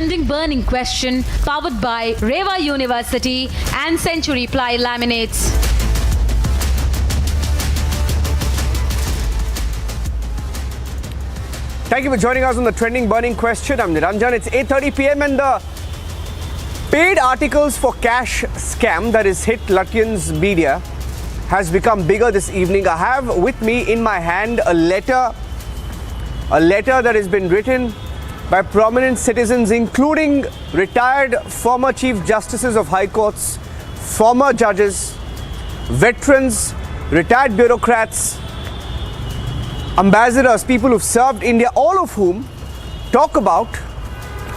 trending burning question powered by Reva University and Century Ply Laminates. Thank you for joining us on the trending burning question. I'm Niranjan. It's 8:30 p.m. and the paid articles for cash scam that is hit Lutyens media has become bigger this evening. I have with me in my hand a letter that has been written by prominent citizens, including retired former Chief Justices of High Courts, former judges, veterans, retired bureaucrats, ambassadors, people who've served India, all of whom talk about,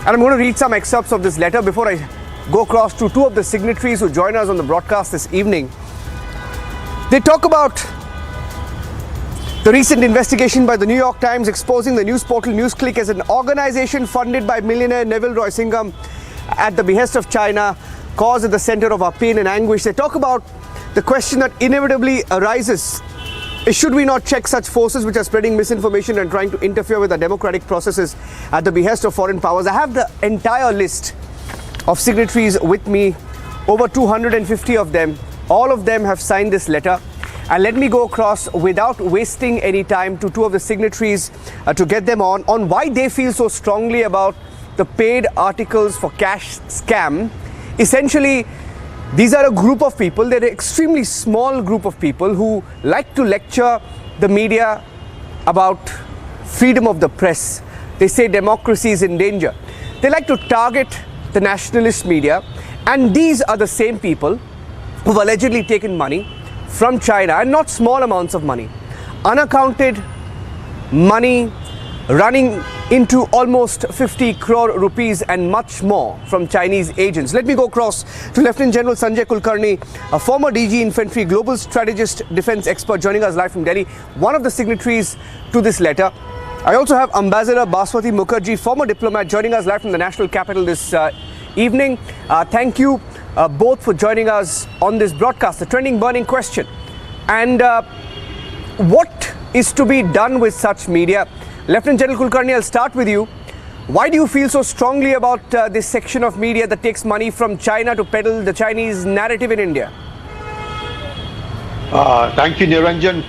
and I'm going to read some excerpts of this letter before I go across to two of the signatories who join us on the broadcast this evening. They talk about the recent investigation by the New York Times exposing the news portal Newsclick as an organization funded by millionaire Neville Roy Singham at the behest of China, cause at the center of our pain and anguish. They talk about the question that inevitably arises: should we not check such forces which are spreading misinformation and trying to interfere with our democratic processes at the behest of foreign powers? I have the entire list of signatories with me, over 250 of them. All of them have signed this letter. And let me go across without wasting any time to two of the signatories to get them on why they feel so strongly about the paid articles for cash scam. Essentially, these are a group of people, they're an extremely small group of people who like to lecture the media about freedom of the press. They say democracy is in danger. They like to target the nationalist media, and these are the same people who've allegedly taken money from China, and not small amounts of money, unaccounted money running into almost 50 crore rupees and much more from Chinese agents. Let me go across to Lieutenant General Sanjay Kulkarni, a former DG Infantry, global strategist, defense expert, joining us live from Delhi, one of the signatories to this letter. I also have Ambassador Baswati Mukherjee, former diplomat, joining us live from the national capital this evening. Thank you both for joining us on this broadcast, the trending burning question. And what is to be done with such media? Lieutenant General Kulkarni, I'll start with you. Why do you feel so strongly about this section of media that takes money from China to peddle the Chinese narrative in India? Thank you, Niranjan.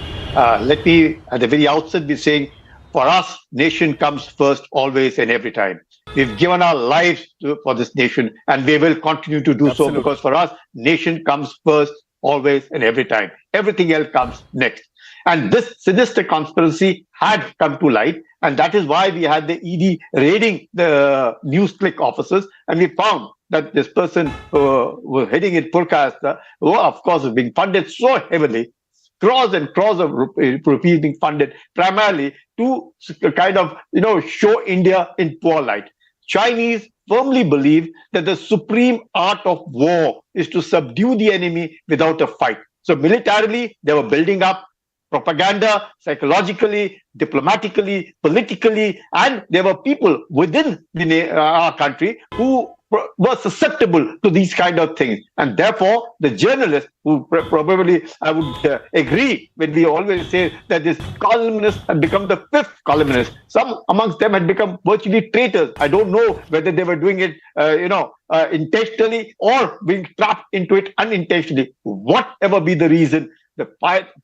Let me at the very outset be saying, for us, nation comes first, always and every time. We've given our lives for this nation, and we will continue to do so, because for us, nation comes first, always and every time. Everything else comes next. And this sinister conspiracy had come to light, and that is why we had the ED raiding the Newsclick offices, and we found that this person who was heading it, Purkasta, who of course is being funded so heavily, crores and crores of rupees being funded primarily to kind of, show India in poor light. Chinese firmly believe that the supreme art of war is to subdue the enemy without a fight. So militarily, they were building up propaganda, psychologically, diplomatically, politically, and there were people within our country who were susceptible to these kind of things. And therefore, the journalists who probably, I would agree when we always say that this columnists had become the fifth columnist. Some amongst them had become virtually traitors. I don't know whether they were doing it, intentionally or being trapped into it unintentionally. Whatever be the reason, the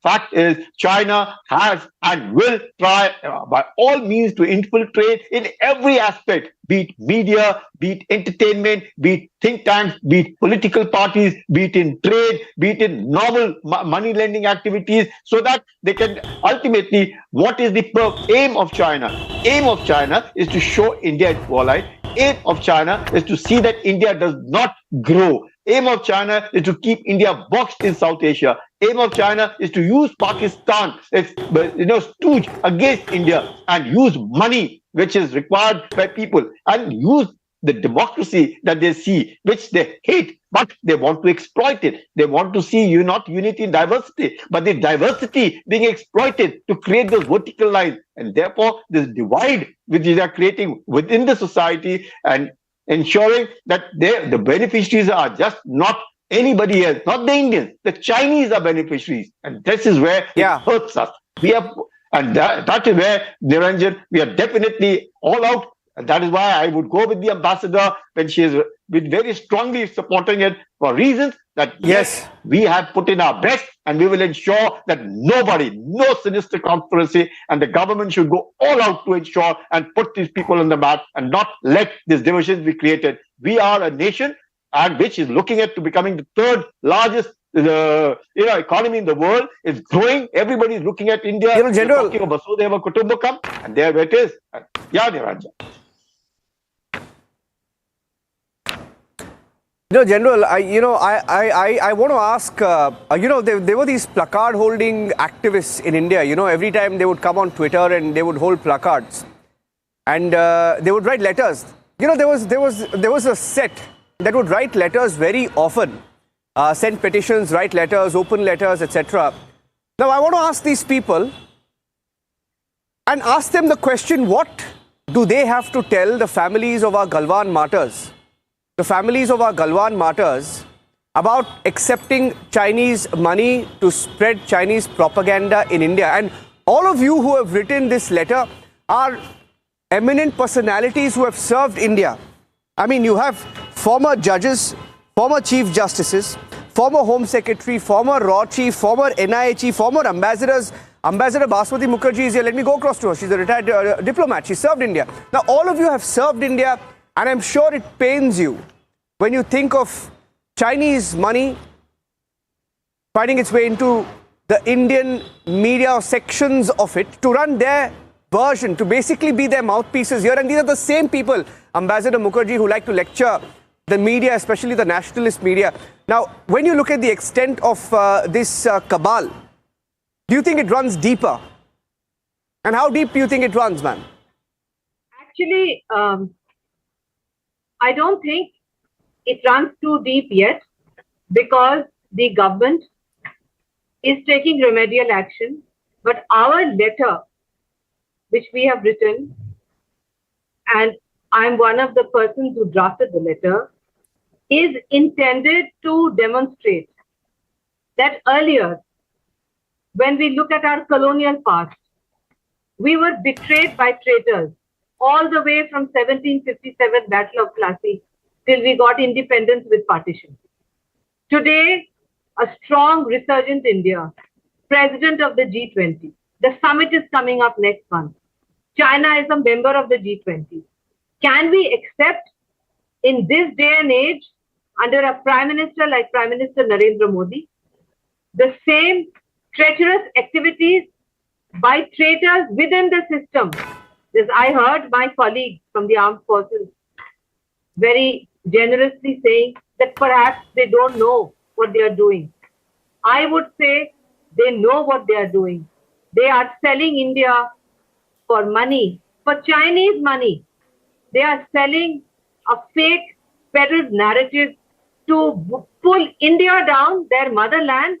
fact is China has and will try by all means to infiltrate in every aspect, be it media, be it entertainment, be it think tanks, be it political parties, be it in trade, be it in normal money lending activities, so that they can ultimately, what is the aim of China? Aim of China is to show India in poor light. Aim of China is to see that India does not grow. Aim of China is to keep India boxed in South Asia. Aim of China is to use Pakistan as stooge against India, and use money which is required by people, and use the democracy that they see, which they hate, but they want to exploit it. They want to see not unity in diversity, but the diversity being exploited to create those vertical lines. And therefore, this divide which they are creating within the society, and ensuring that the beneficiaries are just not anybody else, not the Indians. The Chinese are beneficiaries. And this is where it hurts us. We have, and that is where, Niranjan, we are definitely all out And that is why I would go with the ambassador when she is with very strongly supporting it for reasons that yes, we have put in our best and we will ensure that nobody, no sinister conspiracy, and the government should go all out to ensure and put these people on the map and not let these divisions be created. We are a nation and which is looking at to becoming the third largest economy in the world. Is growing. Everybody is looking at India. General, talking of Vasudhaiva Kutumbakam, and there it is. Yeah, Niranja. General, I want to ask, there were these placard holding activists in India. Every time they would come on Twitter and they would hold placards and they would write letters. There was a set that would write letters very often, send petitions, write letters, open letters, etc. Now, I want to ask these people and ask them the question, what do they have to tell the families of our Galwan martyrs? The families of our Galwan martyrs about accepting Chinese money to spread Chinese propaganda in India. And all of you who have written this letter are eminent personalities who have served India. I mean, you have former judges, former chief justices, former home secretary, former raw chief, former NIA chief, former ambassadors. Ambassador Basmati Mukherjee is here. Let me go across to her. She's a retired diplomat. She served India. Now, all of you have served India. And I'm sure it pains you when you think of Chinese money finding its way into the Indian media or sections of it to run their version, to basically be their mouthpieces here. And these are the same people, Ambassador Mukherjee, who like to lecture the media, especially the nationalist media. Now, when you look at the extent of this cabal, do you think it runs deeper? And how deep do you think it runs, ma'am? Actually, I don't think it runs too deep yet, because the government is taking remedial action. But our letter, which we have written, and I'm one of the persons who drafted the letter, is intended to demonstrate that earlier, when we look at our colonial past, we were betrayed by traitors all the way from 1757 Battle of Plassey till we got independence with partition. Today, a strong resurgent India, president of the G20. The summit is coming up next month. China is a member of the G20. Can we accept in this day and age, under a prime minister like Prime Minister Narendra Modi, the same treacherous activities by traitors within the system? This, I heard my colleagues from the armed forces very generously saying that perhaps they don't know what they are doing. I would say they know what they are doing. They are selling India for money, for Chinese money. They are selling a fake peddled narrative to pull India down, their motherland,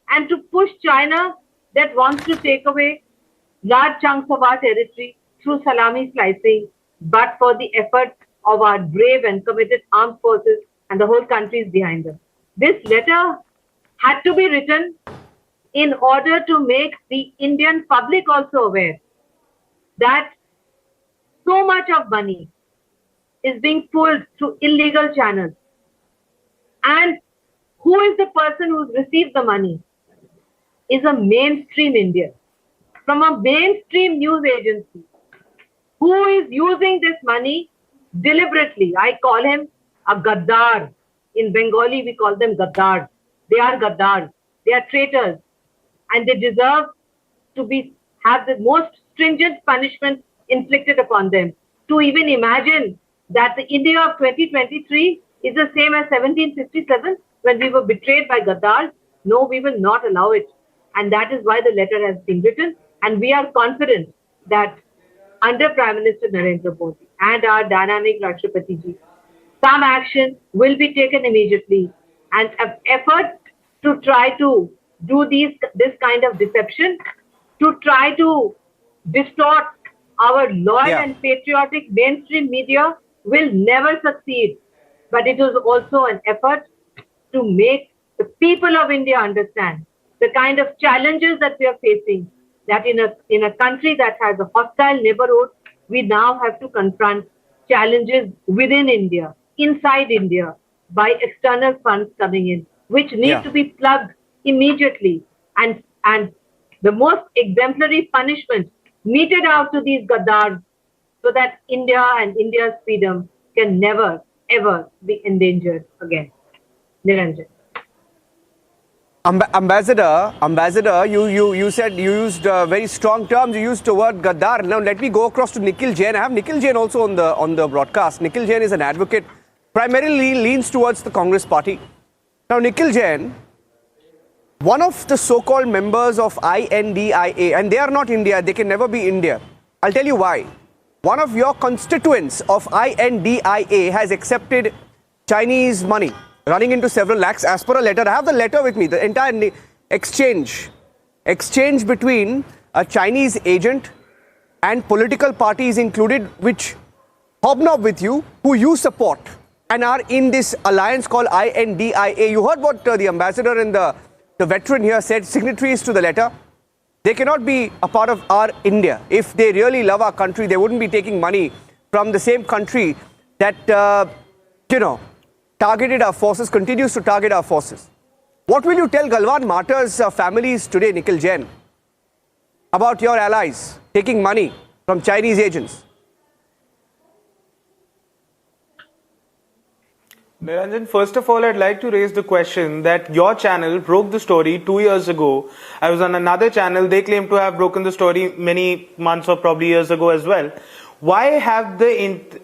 and to push China that wants to take away large chunks of our territory through salami slicing, but for the efforts of our brave and committed armed forces, and the whole country is behind them. This letter had to be written in order to make the Indian public also aware that so much of money is being pulled through illegal channels. And who is the person who's received the money? Is a mainstream Indian, from a mainstream news agency, who is using this money deliberately. I call him a gaddar. In Bengali, we call them gaddars. They are gaddars. They are traitors. And they deserve to have the most stringent punishment inflicted upon them. To even imagine that the India of 2023 is the same as 1757 when we were betrayed by gaddars. No, we will not allow it. And that is why the letter has been written. And we are confident that under Prime Minister Narendra Modi and our dynamic Rashtrapati ji, some action will be taken immediately, and an effort to try to do this kind of deception, to try to distort our loyal and patriotic mainstream media will never succeed. But it was also an effort to make the people of India understand the kind of challenges that we are facing, that in a country that has a hostile neighborhood, we now have to confront challenges within India, inside India, by external funds coming in, which need to be plugged immediately, and the most exemplary punishment meted out to these gaddars, so that India and India's freedom can never, ever be endangered again. Niranjan. Ambassador, you said you used very strong terms. You used the word Gaddar. Now let me go across to Nikhil Jain. I have Nikhil Jain also on the broadcast. Nikhil Jain is an advocate, primarily leans towards the Congress party. Now Nikhil Jain, one of the so-called members of INDIA, and they are not India. They can never be India. I'll tell you why. One of your constituents of INDIA has accepted Chinese money, running into several lakhs as per a letter. I have the letter with me, the entire exchange between a Chinese agent and political parties included, which hobnob with you, who you support and are in this alliance called INDIA. You heard what the ambassador and the veteran here said, signatories to the letter. They cannot be a part of our India. If they really love our country, they wouldn't be taking money from the same country that, targeted our forces, continues to target our forces. What will you tell Galwan martyrs' families today, Nikhil Jain, about your allies taking money from Chinese agents? Niranjan, first of all, I'd like to raise the question that your channel broke the story 2 years ago. I was on another channel. They claim to have broken the story many months or probably years ago as well. Why have the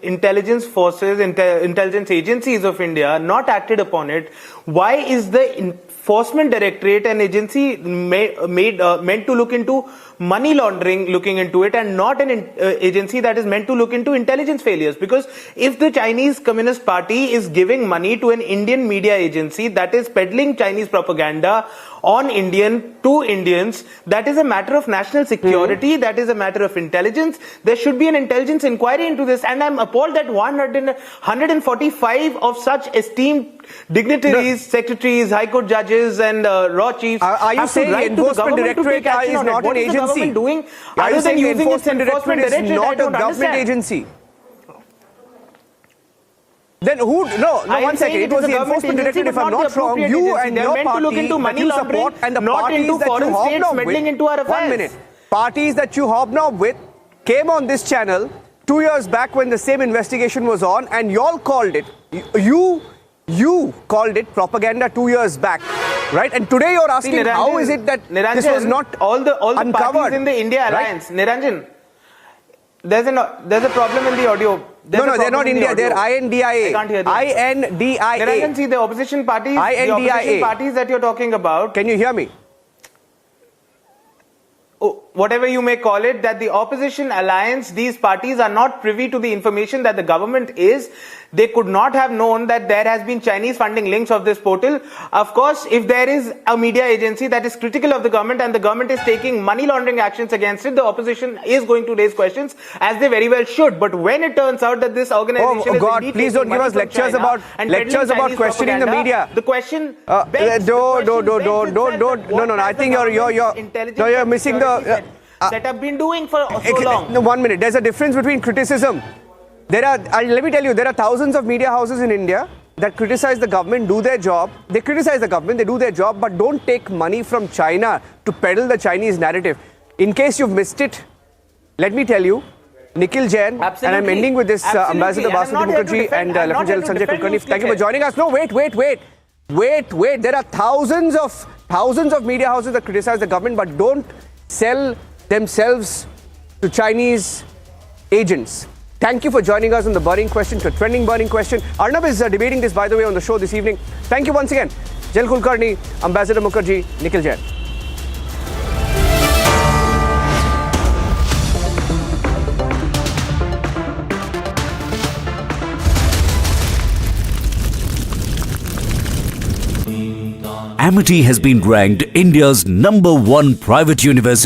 intelligence forces, intelligence agencies of India not acted upon it? Why is the Enforcement Directorate an agency meant to look into money laundering, looking into it, and not an agency that is meant to look into intelligence failures? Because if the Chinese Communist Party is giving money to an Indian media agency that is peddling Chinese propaganda on to Indians, that is a matter of national security, that is a matter of intelligence. There should be an intelligence inquiry into this, and I'm appalled that 145 of such esteemed dignitaries, secretaries, high court judges and raw chiefs are you saying Enforcement Directorate is not an agency? Doing are you saying using Enforcement Directorate is not a government agency? Then who? No, one second. It was the Enforcement Directorate, if I'm not wrong. You and your party that you support and the parties that you hobnob with. 1 minute. Parties that you hobnob with came on this channel 2 years back when the same investigation was on, and you all called it. You called it propaganda 2 years back, right? And today you're asking, Niranjan, how is it that this was not all the uncovered, parties in the India alliance, right? Niranjan, there's a problem in the audio. No, they're not India. They're INDIA. I can't hear them. INDIA. Niranjan, see the opposition parties. INDIA. The opposition parties that you're talking about. Can you hear me? Whatever you may call it, that the opposition alliance, these parties are not privy to the information that the government is. They could not have known that there has been Chinese funding links of this portal. Of course, if there is a media agency that is critical of the government and the government is taking money laundering actions against it, the opposition is going to raise questions, as they very well should. But when it turns out that this organization is God, please don't give us lectures about questioning the media. The question no. I think you're missing the that have been doing for so long. No, 1 minute. There's a difference between criticism. Let me tell you, there are thousands of media houses in India that criticize the government, do their job. They criticize the government, they do their job, but don't take money from China to peddle the Chinese narrative. In case you've missed it, let me tell you, Nikhil Jain, Absolutely. and I'm ending with this Ambassador Basudeb Mukherjee and Lieutenant General Sanjay Kulkarni. Thank you for joining us. No, wait. There are thousands of media houses that criticize the government, but don't sell themselves to Chinese agents. Thank you for joining us on the burning question, to a trending burning question. Arnab is debating this, by the way, on the show this evening. Thank you once again. General Kulkarni, Ambassador Mukherjee, Nikhil Jain. Amity has been ranked India's #1 private university.